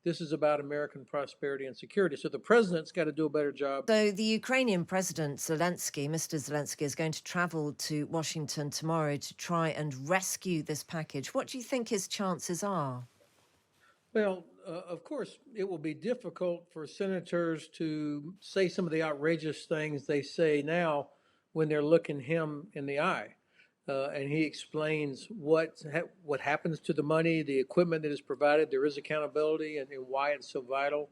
This is about American prosperity and security. So the president's got to do a better job. So the Ukrainian President Zelensky, Mr. Zelensky, is going to travel to Washington tomorrow to try and rescue this package. What do you think his chances are? Well, of course, it will be difficult for senators to say some of the outrageous things they say now when they're looking him in the eye. And he explains what happens to the money, the equipment that is provided. There is accountability and why it's so vital.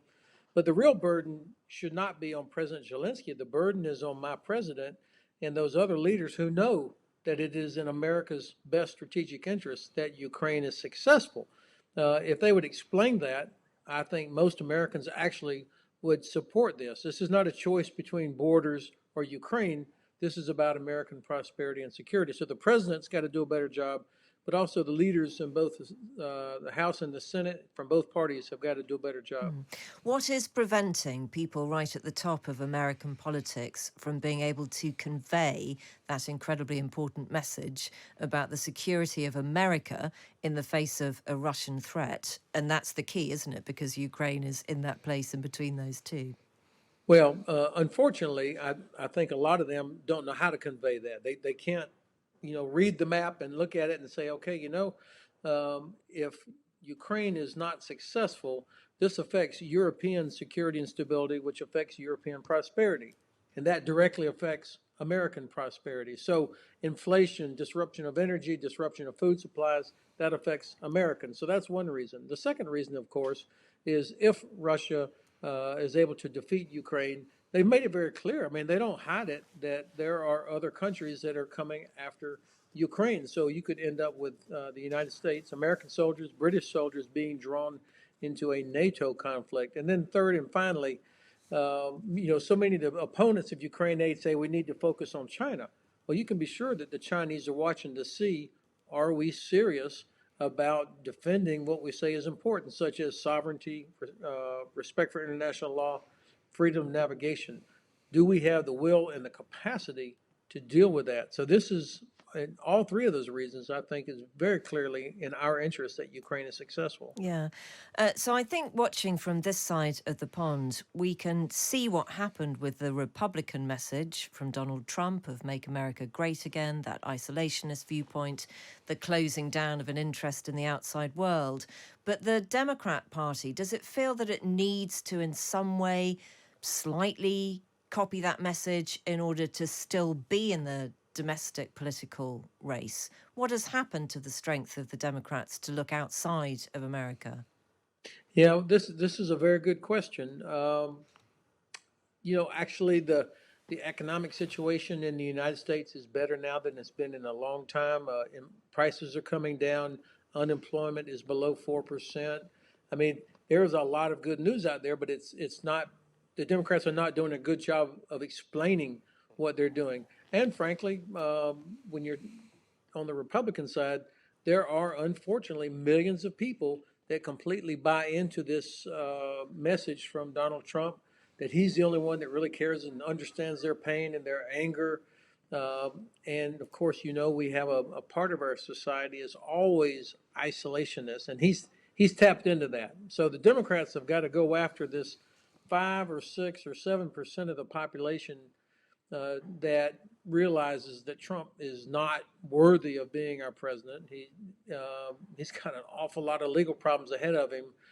But the real burden should not be on President Zelensky. The burden is on my president and those other leaders who know that it is in America's best strategic interest that Ukraine is successful. If they would explain that, I think most Americans actually would support this. This is not a choice between borders or Ukraine. This is about American prosperity and security. So the president's got to do a better job, but also the leaders in both the House and the Senate from both parties have got to do a better job. What is preventing people right at the top of American politics from being able to convey that incredibly important message about the security of America in the face of a Russian threat? And that's the key, isn't it? Because Ukraine is in that place in between those two. Well, unfortunately, I think a lot of them don't know how to convey that. They can't, read the map and look at it and say, okay, if Ukraine is not successful, this affects European security and stability, which affects European prosperity, and that directly affects American prosperity. So inflation, disruption of energy, disruption of food supplies, that affects Americans. So that's one reason. The second reason, of course, is if Russia is able to defeat Ukraine, they've made it very clear. I mean, they don't hide it that there are other countries that are coming after Ukraine. So you could end up with the United States, American soldiers, British soldiers being drawn into a NATO conflict. And then third and finally, so many of the opponents of Ukraine aid say we need to focus on China. Well, you can be sure that the Chinese are watching to see, are we serious about defending what we say is important, such as sovereignty, respect for international law, freedom of navigation. Do we have the will and the capacity to deal with that? So this is, and all three of those reasons, I think, is very clearly in our interest that Ukraine is successful. Yeah. So I think watching from this side of the pond, we can see what happened with the Republican message from Donald Trump of Make America Great Again, that isolationist viewpoint, the closing down of an interest in the outside world. But the Democrat Party, does it feel that it needs to, in some way, slightly copy that message in order to still be in the domestic political race? What has happened to the strength of the Democrats to look outside of America? Yeah, this is a very good question. Actually, the economic situation in the United States is better now than it's been in a long time. Prices are coming down. Unemployment is below 4%. I mean, there's a lot of good news out there, but it's not. The Democrats are not doing a good job of explaining what they're doing. And frankly, when you're on the Republican side, there are unfortunately millions of people that completely buy into this message from Donald Trump that he's the only one that really cares and understands their pain and their anger. And of course, we have a part of our society is always isolationist, and he's tapped into that. So the Democrats have got to go after this 5 or 6 or 7% of the population that realizes that Trump is not worthy of being our president. He's got an awful lot of legal problems ahead of him